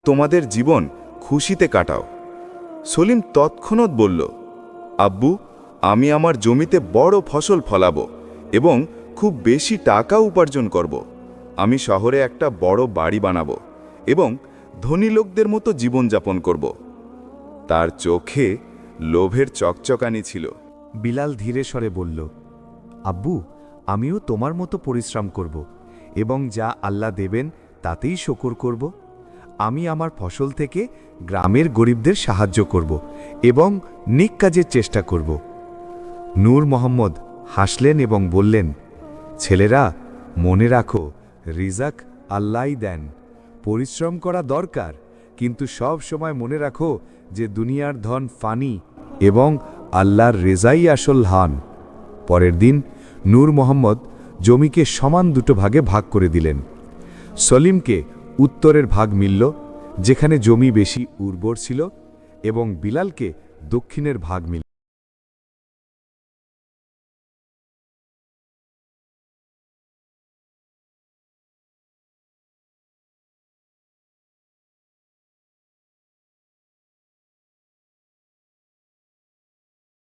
তোমাদের জীবন খুশিতে কাটাও। সলিম তৎক্ষণাৎ বলল, আব্বু, আমি আমার জমিতে বড় ফসল ফলাবো এবং খুব বেশি টাকা উপার্জন করব। আমি শহরে একটা বড় বাড়ি বানাবো এবং ধনী লোকদের মতো জীবনযাপন করব। তার চোখে লোভের চকচকানি ছিল। বিলাল ধীরে স্বরে বলল, আব্বু, আমিও তোমার মতো পরিশ্রম করব এবং যা আল্লাহ দেবেন তাতেই শকর করব। আমি আমার ফসল থেকে গ্রামের গরিবদের সাহায্য করব এবং নেক কাজের চেষ্টা করব। নূর মোহাম্মদ হাসলেন এবং বললেন, ছেলেরা, মনে রাখো, রিজাক আল্লাহই দেন। পরিশ্রম করা দরকার, কিন্তু সব সময় মনে রাখো যে দুনিয়ার ধন ফানি এবং আল্লাহর রেজাই আসল হান। পরের দিন নূর মোহাম্মদ জমিকে সমান দুটো ভাগে ভাগ করে দিলেন। সলিমকে উত্তরের ভাগ মিলল, যেখানে জমি বেশি উর্বর ছিল, এবং বিলালকে দক্ষিণের ভাগ মিলল।